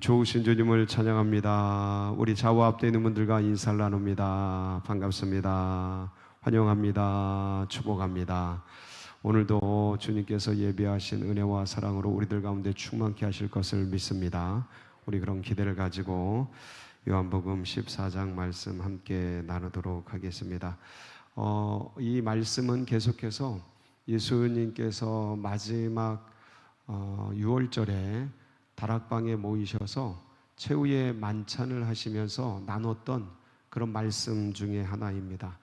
좋으신 주님을 찬양합니다. 우리 좌우 앞에 있는 분들과 인사를 나눕니다. 반갑습니다. 환영합니다. 축복합니다. 오늘도 주님께서 예비하신 은혜와 사랑으로 우리들 가운데 충만케 하실 것을 믿습니다. 우리 그런 기대를 가지고 요한복음 14장 말씀 함께 나누도록 하겠습니다. 이 말씀은 계속해서 예수님께서 마지막 유월절에 다락방에 모이셔서 최후의 만찬을 하시면서 나눴던 그런 말씀 중에 하나입니다.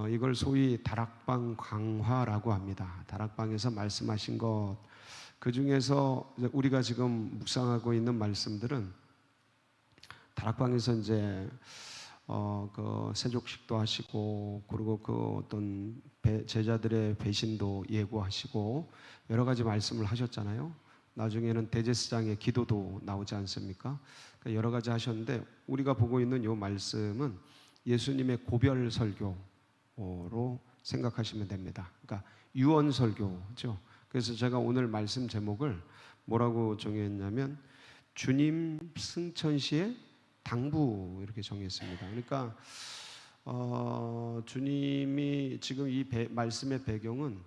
이걸 소위 다락방 강화라고 합니다. 다락방에서 말씀하신 것, 그 중에서 우리가 지금 묵상하고 있는 말씀들은 다락방에서 이제 그 세족식도 하시고, 그리고 그 어떤 제자들의 배신도 예고하시고 여러 가지 말씀을 하셨잖아요. 나중에는 대제사장의 기도도 나오지 않습니까? 그러니까 여러 가지 하셨는데 우리가 보고 있는 이 말씀은 예수님의 고별 설교로 생각하시면 됩니다. 그러니까 유언 설교죠. 그래서 제가 오늘 말씀 제목을 뭐라고 정했냐면 주님 승천 시의 당부 이렇게 정했습니다. 그러니까 주님이 지금 이 말씀의 배경은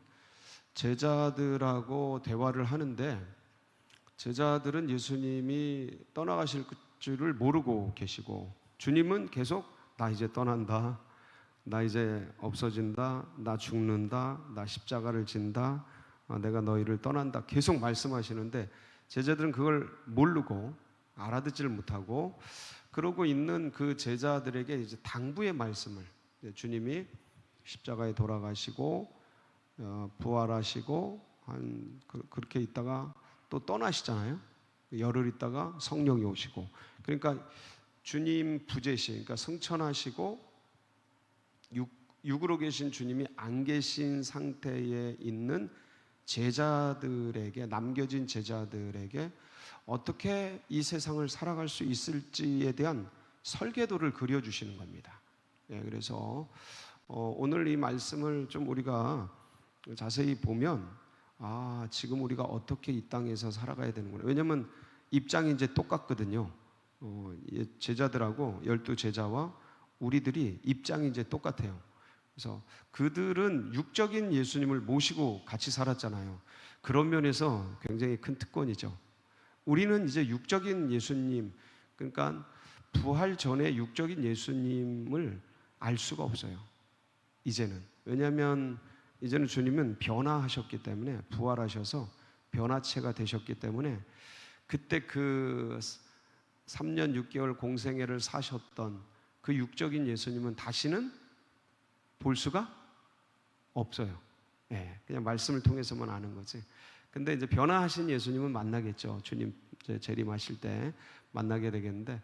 제자들하고 대화를 하는데 제자들은 예수님이 떠나가실 줄을 모르고 계시고 주님은 계속 나 이제 떠난다, 나 이제 없어진다, 나 죽는다, 나 십자가를 진다, 내가 너희를 떠난다 계속 말씀하시는데 제자들은 그걸 모르고 알아듣지를 못하고 그러고 있는 그 제자들에게 이제 당부의 말씀을 주님이 십자가에 돌아가시고 부활하시고 그렇게 있다가 또 떠나시잖아요. 열흘 있다가 성령이 오시고, 그러니까 주님 부재시, 그러니까 승천하시고 육으로 계신 주님이 안 계신 상태에 있는 제자들에게, 남겨진 제자들에게 어떻게 이 세상을 살아갈 수 있을지에 대한 설계도를 그려주시는 겁니다. 그래서 오늘 이 말씀을 좀 우리가 자세히 보면 지금 우리가 어떻게 이 땅에서 살아가야 되는구나. 왜냐하면 입장이 이제 똑같거든요. 제자들하고 12제자와 우리들이 입장이 이제 똑같아요. 그래서 그들은 육적인 예수님을 모시고 같이 살았잖아요. 그런 면에서 굉장히 큰 특권이죠. 우리는 이제 육적인 예수님, 그러니까 부활 전에 육적인 예수님을 알 수가 없어요. 이제는. 왜냐하면 이제는 주님은 변화하셨기 때문에, 부활하셔서 변화체가 되셨기 때문에 그때 그 3년 6개월 공생애를 사셨던 그 육적인 예수님은 다시는 볼 수가 없어요. 그냥 말씀을 통해서만 아는 거지. 근데 이제 변화하신 예수님은 만나겠죠. 주님 재림하실 때 만나게 되겠는데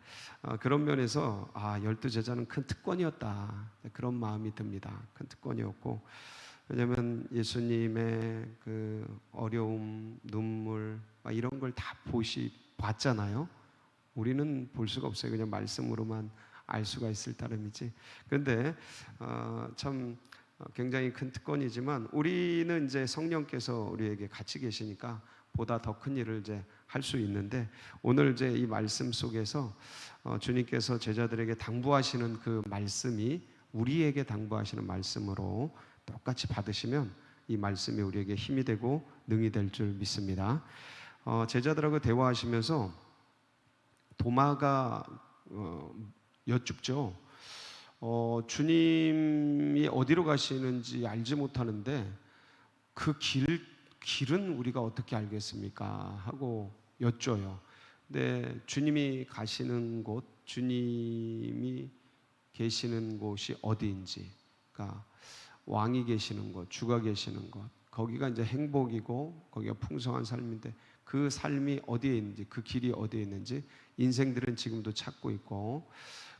그런 면에서 12제자는 큰 특권이었다, 그런 마음이 듭니다. 큰 특권이었고, 왜냐하면 예수님의 그 어려움, 눈물 이런 걸 다 봤잖아요. 우리는 볼 수가 없어요. 그냥 말씀으로만 알 수가 있을 따름이지. 그런데 참 굉장히 큰 특권이지만 우리는 이제 성령께서 우리에게 같이 계시니까 보다 더 큰 일을 이제 할 수 있는데, 오늘 이제 이 말씀 속에서 주님께서 제자들에게 당부하시는 그 말씀이 우리에게 당부하시는 말씀으로 똑같이 받으시면 이 말씀이 우리에게 힘이 되고 능이 될 줄 믿습니다. 제자들하고 대화하시면서 도마가 여쭙죠. 주님이 어디로 가시는지 알지 못하는데 그 길은 우리가 어떻게 알겠습니까? 하고 여쭤요. 근데 주님이 가시는 곳, 주님이 계시는 곳이 어디인지, 그러니까 왕이 계시는 곳, 주가 계시는 곳, 거기가 이제 행복이고 거기가 풍성한 삶인데 그 삶이 어디에 있는지, 그 길이 어디에 있는지 인생들은 지금도 찾고 있고,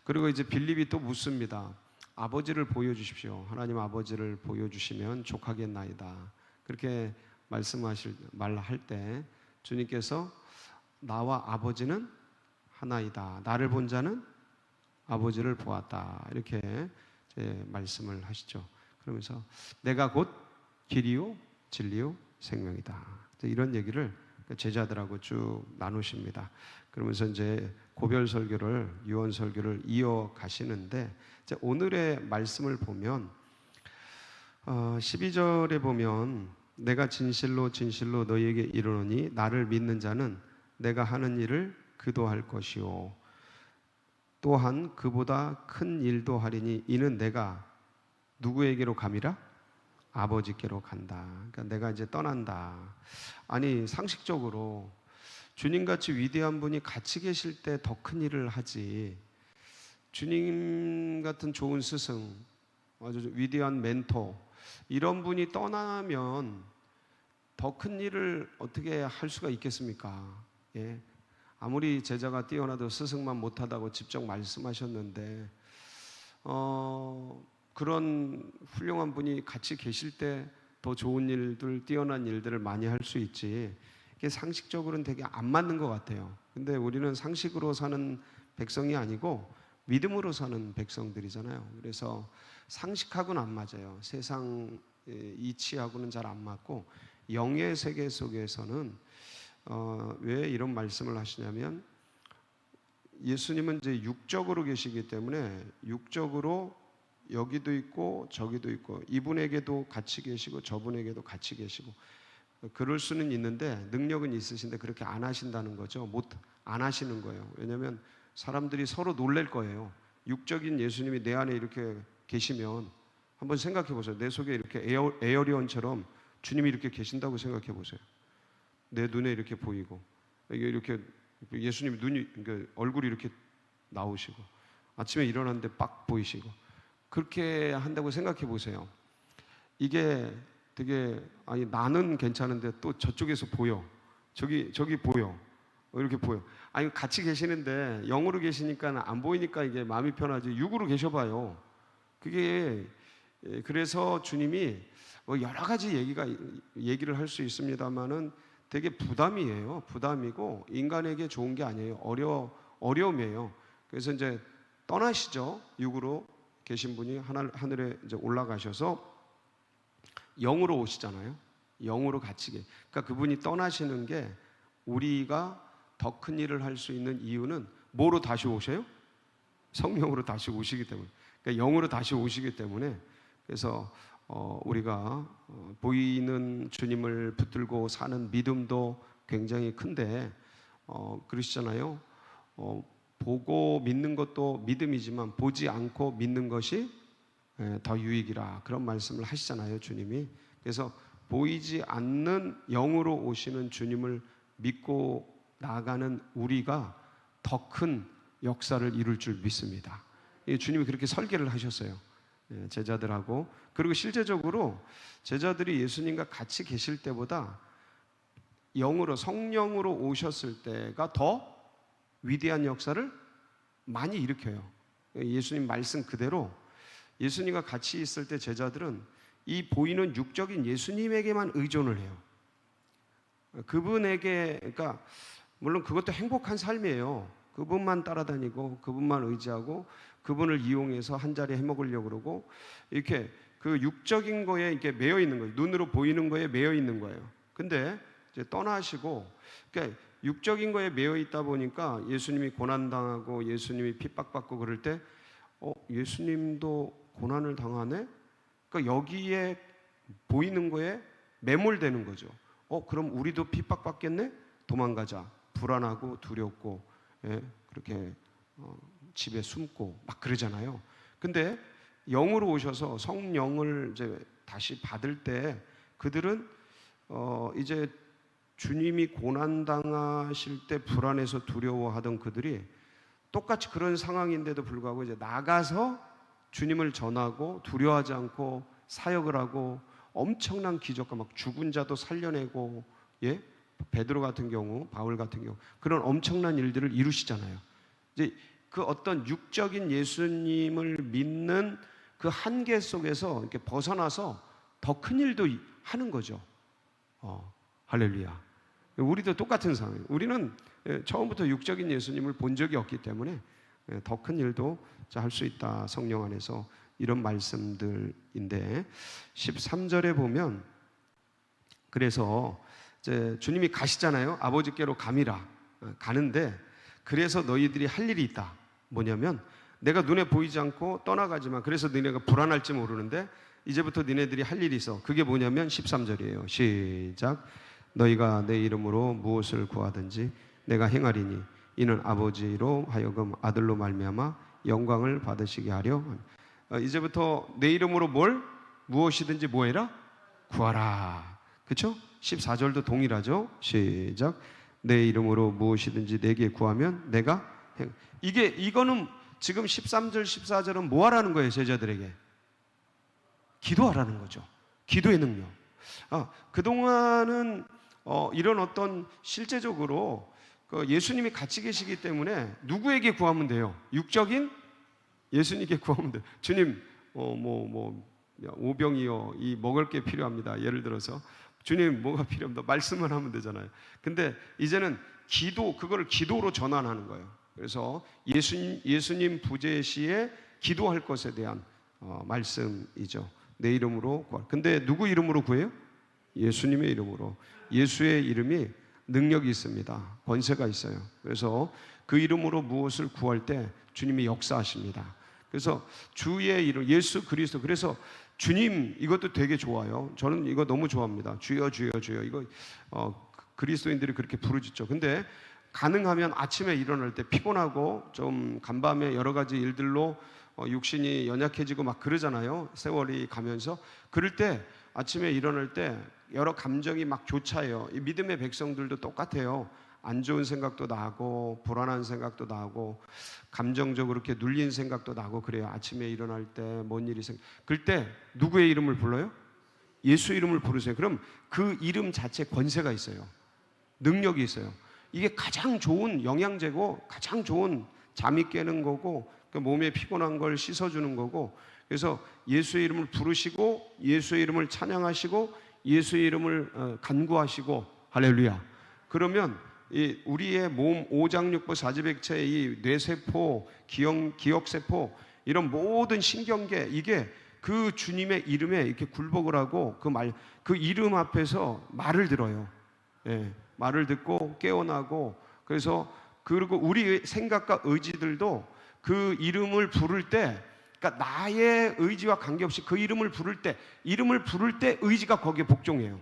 그리고 이제 빌립이 또 묻습니다. 아버지를 보여주십시오. 하나님 아버지를 보여주시면 족하겠나이다. 그렇게 말할 때 주님께서 나와 아버지는 하나이다, 나를 본 자는 아버지를 보았다, 이렇게 말씀을 하시죠. 그러면서 내가 곧 길이요 진리요 생명이다, 이런 얘기를 제자들하고 쭉 나누십니다. 그러면서 이제 고별 설교를, 유언 설교를 이어가시는데, 이제 오늘의 말씀을 보면 12절에 보면 내가 진실로 진실로 너희에게 이르노니 나를 믿는 자는 내가 하는 일을 그도 할 것이요 또한 그보다 큰 일도 하리니 이는 내가 누구에게로 감이라? 아버지께로 간다. 그러니까 내가 이제 떠난다. 아니, 상식적으로 주님같이 위대한 분이 같이 계실 때 더 큰 일을 하지, 주님 같은 좋은 스승, 아주 위대한 멘토, 이런 분이 떠나면 더 큰 일을 어떻게 할 수가 있겠습니까? 예. 아무리 제자가 뛰어나도 스승만 못하다고 직접 말씀하셨는데, 그런 훌륭한 분이 같이 계실 때 더 좋은 일들, 뛰어난 일들을 많이 할 수 있지, 이게 상식적으로는 되게 안 맞는 것 같아요. 근데 우리는 상식으로 사는 백성이 아니고 믿음으로 사는 백성들이잖아요. 그래서 상식하고는 안 맞아요. 세상 이치하고는 잘 안 맞고, 영의 세계 속에서는 왜 이런 말씀을 하시냐면, 예수님은 이제 육적으로 계시기 때문에 육적으로 여기도 있고 저기도 있고, 이분에게도 같이 계시고 저분에게도 같이 계시고, 그럴 수는 있는데 능력은 있으신데 그렇게 안 하신다는 거죠. 안 하시는 거예요. 왜냐하면 사람들이 서로 놀랄 거예요. 육적인 예수님이 내 안에 이렇게 계시면, 한번 생각해 보세요. 내 속에 이렇게 에어리언처럼 주님이 이렇게 계신다고 생각해 보세요. 내 눈에 이렇게 보이고, 이렇게 예수님 그러니까 얼굴이 이렇게 나오시고, 아침에 일어났는데 빡 보이시고, 그렇게 한다고 생각해 보세요. 이게 되게, 아니 나는 괜찮은데 또 저쪽에서 보여, 저기 보여, 이렇게 보여. 아니 같이 계시는데 영으로 계시니까 안 보이니까 이게 마음이 편하지, 육으로 계셔봐요. 그게, 그래서 주님이 여러 가지 얘기를 할 수 있습니다만은 되게 부담이에요. 부담이고 인간에게 좋은 게 아니에요. 어려움이에요. 그래서 이제 떠나시죠. 육으로 계신 분이 하늘에 이제 올라가셔서 영으로 오시잖아요. 영으로 그러니까 그분이 떠나시는 게 우리가 더 큰 일을 할 수 있는 이유는 뭐로 다시 오셔요? 성령으로 다시 오시기 때문에, 그러니까 영으로 다시 오시기 때문에. 그래서 우리가 보이는 주님을 붙들고 사는 믿음도 굉장히 큰데, 그러시잖아요. 보고 믿는 것도 믿음이지만 보지 않고 믿는 것이 더 유익이라, 그런 말씀을 하시잖아요, 주님이. 그래서 보이지 않는 영으로 오시는 주님을 믿고 나아가는 우리가 더 큰 역사를 이룰 줄 믿습니다. 주님이 그렇게 설계를 하셨어요, 제자들하고. 그리고 실제적으로 제자들이 예수님과 같이 계실 때보다 영으로, 성령으로 오셨을 때가 더 위대한 역사를 많이 일으켜요. 예수님 말씀 그대로 예수님과 같이 있을 때 제자들은 이 보이는 육적인 예수님에게만 의존을 해요. 그분에게, 그러니까 물론 그것도 행복한 삶이에요. 그분만 따라다니고 그분만 의지하고 그분을 이용해서 한 자리 해먹으려고 그러고, 이렇게 그 육적인 거에 이렇게 매여 있는 거예요. 눈으로 보이는 거에 매여 있는 거예요. 근데 이제 떠나시고, 그러니까 육적인 거에 매여 있다 보니까 예수님이 고난당하고 예수님이 핍박받고 그럴 때 예수님도 고난을 당하네? 그러니까 여기에 보이는 거에 매몰되는 거죠. 그럼 우리도 핍박받겠네? 도망가자. 불안하고 두렵고, 그렇게 집에 숨고 막 그러잖아요. 근데 영으로 오셔서 성령을 이제 다시 받을 때 그들은 이제 주님이 고난당하실 때 불안해서 두려워하던 그들이 똑같이 그런 상황인데도 불구하고 이제 나가서 주님을 전하고 두려워하지 않고 사역을 하고 엄청난 기적과 막 죽은 자도 살려내고, 베드로 같은 경우, 바울 같은 경우 그런 엄청난 일들을 이루시잖아요. 이제 그 어떤 육적인 예수님을 믿는 그 한계 속에서 이렇게 벗어나서 더 큰 일도 하는 거죠. 할렐루야. 우리도 똑같은 상황이에요. 우리는 처음부터 육적인 예수님을 본 적이 없기 때문에 더 큰 일도 할 수 있다. 성령 안에서 이런 말씀들인데, 13절에 보면, 그래서 이제 주님이 가시잖아요. 아버지께로 가미라. 가는데 그래서 너희들이 할 일이 있다. 뭐냐면 내가 눈에 보이지 않고 떠나가지만 그래서 너희가 불안할지 모르는데 이제부터 너희들이 할 일이 있어. 그게 뭐냐면 13절이에요. 시작. 너희가 내 이름으로 무엇을 구하든지 내가 행하리니 이는 아버지로 하여금 아들로 말미암아 영광을 받으시게 하려. 이제부터 내 이름으로 무엇이든지 뭐해라? 구하라. 그렇죠? 14절도 동일하죠. 시작. 내 이름으로 무엇이든지 내게 구하면 내가 이거는 지금 13절 14절은 뭐 하라는 거예요? 제자들에게 기도하라는 거죠. 기도의 능력. 그동안은 이런 어떤 실제적으로 예수님이 같이 계시기 때문에 누구에게 구하면 돼요? 육적인 예수님께 구하면 돼요. 주님 오병이요 이 먹을 게 필요합니다. 예를 들어서 주님 뭐가 필요합니다. 말씀을 하면 되잖아요. 근데 이제는 그거를 기도로 전환하는 거예요. 그래서 예수님 부재시에 기도할 것에 대한 말씀이죠. 내 이름으로 구하. 근데 누구 이름으로 구해요? 예수님의 이름으로. 예수의 이름이 능력이 있습니다. 권세가 있어요. 그래서 그 이름으로 무엇을 구할 때 주님이 역사하십니다. 그래서 주의 이름 예수 그리스도. 그래서 주님 이것도 되게 좋아요. 저는 이거 너무 좋아합니다. 주여 주여 주여. 이거 그리스도인들이 그렇게 부르짖죠. 근데 가능하면 아침에 일어날 때 피곤하고 좀 간밤에 여러 가지 일들로 육신이 연약해지고 막 그러잖아요. 세월이 가면서 그럴 때 아침에 일어날 때 여러 감정이 막 교차해요. 이 믿음의 백성들도 똑같아요. 안 좋은 생각도 나고 불안한 생각도 나고 감정적으로 이렇게 눌린 생각도 나고 그래요. 아침에 일어날 때 뭔 일이 그럴 때 누구의 이름을 불러요? 예수 이름을 부르세요. 그럼 그 이름 자체에 권세가 있어요. 능력이 있어요. 이게 가장 좋은 영양제고 가장 좋은 잠이 깨는 거고 그 몸에 피곤한 걸 씻어주는 거고 그래서 예수의 이름을 부르시고 예수의 이름을 찬양하시고 예수의 이름을 간구하시고 할렐루야. 그러면 우리의 몸 오장육부 사지백체 이 뇌세포, 기억세포 이런 모든 신경계 이게 그 주님의 이름에 이렇게 굴복을 하고 그 이름 앞에서 말을 들어요. 예, 말을 듣고 깨어나고 그리고 우리 생각과 의지들도 그 이름을 부를 때 그러니까 나의 의지와 관계없이 그 이름을 부를 때 의지가 거기에 복종해요.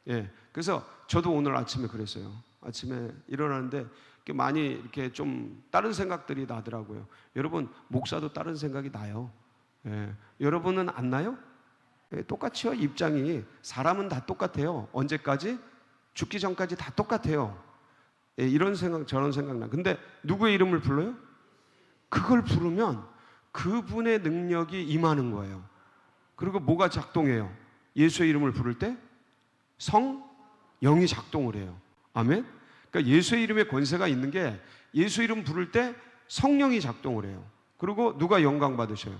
예, 그래서 저도 오늘 아침에 그랬어요. 아침에 일어나는데 많이 이렇게 좀 다른 생각들이 나더라고요. 여러분 목사도 다른 생각이 나요. 예, 여러분은 안 나요? 예, 똑같이요. 입장이 사람은 다 똑같아요. 언제까지? 죽기 전까지 다 똑같아요. 예, 이런 생각 저런 생각 나. 근데 누구의 이름을 불러요? 그걸 부르면 그분의 능력이 임하는 거예요. 그리고 뭐가 작동해요? 예수의 이름을 부를 때 성령이 작동을 해요. 아멘? 그러니까 예수의 이름에 권세가 있는 게 예수 이름 부를 때 성령이 작동을 해요. 그리고 누가 영광 받으셔요?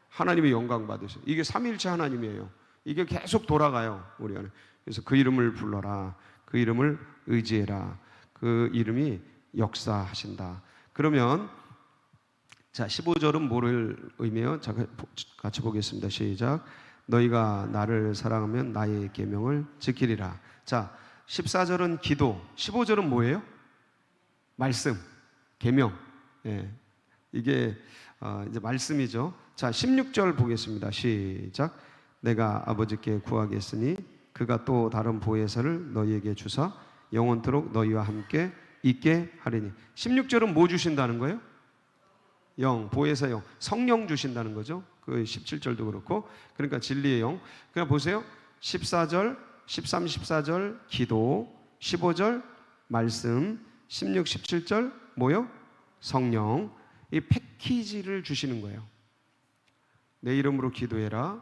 하나님의 영광 받으셔요. 이게 삼위일체 하나님이에요. 이게 계속 돌아가요. 우리 안에. 그래서 그 이름을 불러라. 그 이름을 의지해라. 그 이름이 역사하신다. 그러면 자 15절은 뭐를 의미해요? 자, 같이 보겠습니다. 시작. 너희가 나를 사랑하면 나의 계명을 지키리라. 자 14절은 기도, 15절은 뭐예요? 말씀, 계명. 예, 이게 이제 말씀이죠. 자 16절 보겠습니다. 시작. 내가 아버지께 구하겠으니 그가 또 다른 보혜사를 너희에게 주사 영원토록 너희와 함께 있게 하리니. 16절은 뭐 주신다는 거예요? 영, 보혜사 영, 성령 주신다는 거죠. 그 17절도 그렇고. 그러니까 진리의 영. 그냥 보세요. 14절, 13, 14절 기도, 15절 말씀, 16, 17절 뭐요? 성령. 이 패키지를 주시는 거예요. 내 이름으로 기도해라.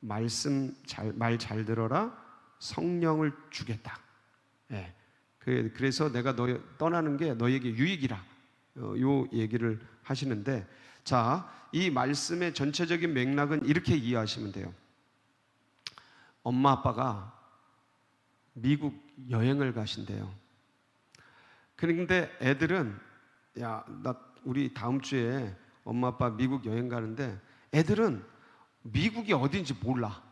말씀 말 잘 들어라. 성령을 주겠다. 예. 그래서 내가 떠나는 게 너에게 유익이라. 요 얘기를 하시는데, 자, 이 말씀의 전체적인 맥락은 이렇게 이해하시면 돼요. 엄마 아빠가 미국 여행을 가신대요. 그런데 애들은 우리 다음 주에 엄마 아빠 미국 여행 가는데 애들은 미국이 어딘지 몰라.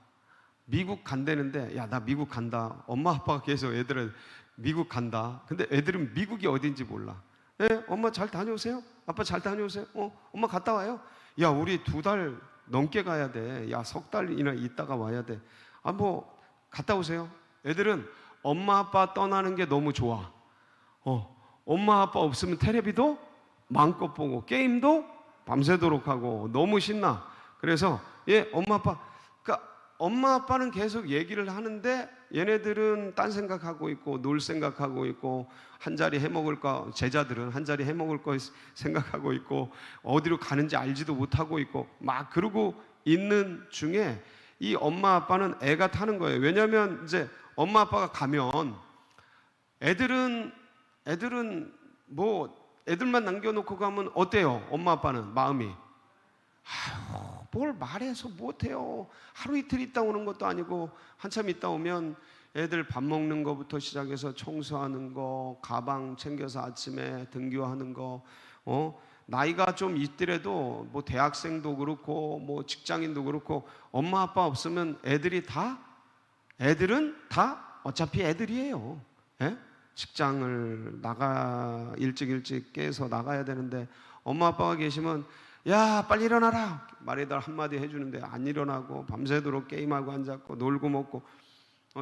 미국 간다는데, 야, 나 미국 간다. 엄마 아빠가 계속 애들을 미국 간다. 근데 애들은 미국이 어딘지 몰라. 예, 엄마 잘 다녀오세요. 아빠 잘 다녀오세요. 엄마 갔다 와요. 야, 우리 2달 넘게 가야 돼. 야, 3달이나 있다가 와야 돼. 아, 뭐 갔다 오세요. 애들은 엄마 아빠 떠나는 게 너무 좋아. 엄마 아빠 없으면 텔레비도 마음껏 보고 게임도 밤새도록 하고 너무 신나. 그래서 엄마 아빠, 그러니까 엄마 아빠는 계속 얘기를 하는데 얘네들은 딴 생각하고 있고 놀 생각하고 있고 한 자리 해먹을 거, 제자들은 한 자리 해먹을 거 생각하고 있고 어디로 가는지 알지도 못하고 있고 막 그러고 있는 중에 이 엄마 아빠는 애가 타는 거예요. 왜냐하면 이제 엄마 아빠가 가면 애들은 뭐 애들만 남겨놓고 가면 어때요? 엄마 아빠는 마음이, 아유, 뭘 말해서 못해요. 하루 이틀 있다 오는 것도 아니고 한참 있다 오면 애들 밥 먹는 거부터 시작해서 청소하는 거, 가방 챙겨서 아침에 등교하는 거, 나이가 좀 있더라도 뭐 대학생도 그렇고 뭐 직장인도 그렇고 엄마 아빠 없으면 애들은 다 어차피 애들이에요. 예? 직장을 일찍 깨서 나가야 되는데 엄마 아빠가 계시면 야, 빨리 일어나라 말에다 한마디 해주는데 안 일어나고 밤새도록 게임하고 앉았고 놀고 먹고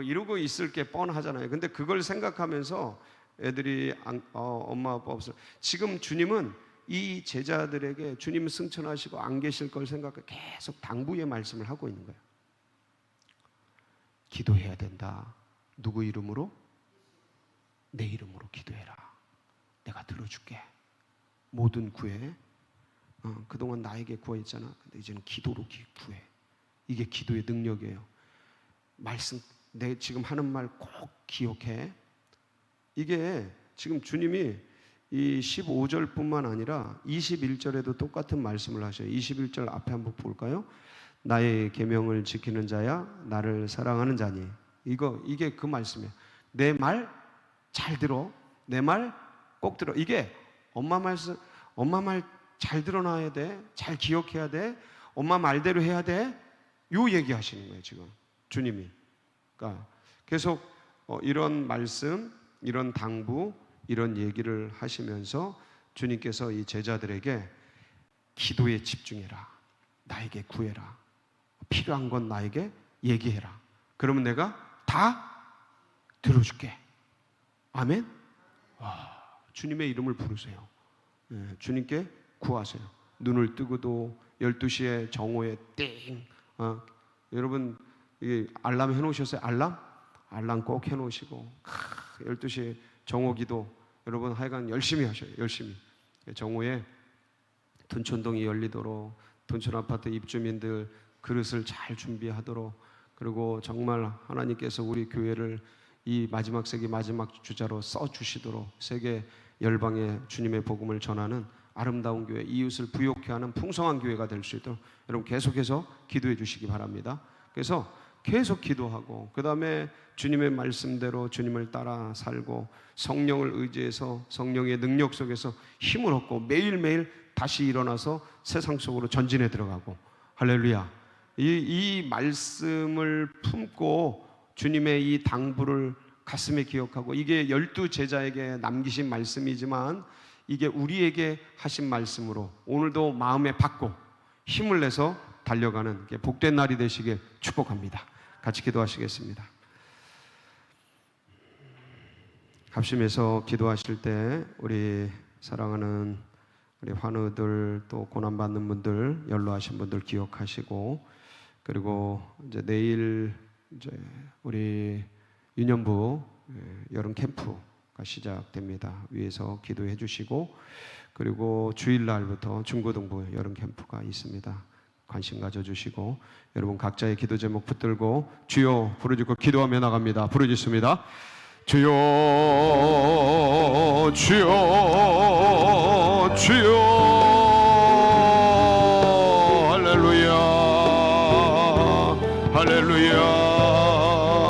이러고 있을 게 뻔하잖아요. 근데 그걸 생각하면서 애들이 엄마 아빠 없어. 지금 주님은 이 제자들에게 주님 승천하시고 안 계실 걸 생각해 계속 당부의 말씀을 하고 있는 거예요. 기도해야 된다. 누구 이름으로? 내 이름으로 기도해라. 내가 들어줄게. 뭐든 구해. 그동안 나에게 구했잖아. 근데 이제는 기도로 구해. 이게 기도의 능력이에요. 말씀, 내 지금 하는 말 꼭 기억해. 이게 지금 주님이 이 15절뿐만 아니라 21절에도 똑같은 말씀을 하셔요. 21절 앞에 한번 볼까요? 나의 계명을 지키는 자야 나를 사랑하는 자니. 이게 그 말씀이에요. 내 말 잘 들어. 내 말 꼭 들어. 이게 엄마 말 잘 들어놔야 돼. 잘 기억해야 돼. 엄마 말대로 해야 돼. 요 얘기 하시는 거예요, 지금 주님이. 그러니까 계속 이런 말씀, 이런 당부, 이런 얘기를 하시면서 주님께서 이 제자들에게 기도에 집중해라. 나에게 구해라. 필요한 건 나에게 얘기해라. 그러면 내가 다 들어줄게. 아멘? 와, 주님의 이름을 부르세요. 주님께 구하세요. 눈을 뜨고도 12시에 정오에 띵. 여러분 알람 해놓으셨어요? 알람 꼭 해놓으시고 12시에 정오기도 여러분 하여간 열심히 하셔요. 열심히. 정오에 둔촌동이 열리도록 둔촌 아파트 입주민들 그릇을 잘 준비하도록, 그리고 정말 하나님께서 우리 교회를 이 마지막 세기 마지막 주자로 써주시도록 세계 열방에 주님의 복음을 전하는 아름다운 교회, 이웃을 부욕케 하는 풍성한 교회가 될 수 있도록 여러분 계속해서 기도해 주시기 바랍니다. 그래서 계속 기도하고 그 다음에 주님의 말씀대로 주님을 따라 살고 성령을 의지해서 성령의 능력 속에서 힘을 얻고 매일매일 다시 일어나서 세상 속으로 전진해 들어가고, 할렐루야. 이 말씀을 품고 주님의 이 당부를 가슴에 기억하고, 이게 12제자에게 남기신 말씀이지만 이게 우리에게 하신 말씀으로 오늘도 마음에 받고 힘을 내서 달려가는 복된 날이 되시길 축복합니다. 같이 기도하시겠습니다. 합심해서 기도하실 때 우리 사랑하는 우리 환우들, 또 고난받는 분들, 연로하신 분들 기억하시고, 그리고 이제 내일 이제 우리 유년부 여름 캠프가 시작됩니다. 위에서 기도해 주시고, 그리고 주일날부터 중고등부 여름 캠프가 있습니다. 관심 가져주시고, 여러분 각자의 기도 제목 붙들고 주여 부르짖고 기도하며 나갑니다. 부르짖습니다. 주여 주여 주여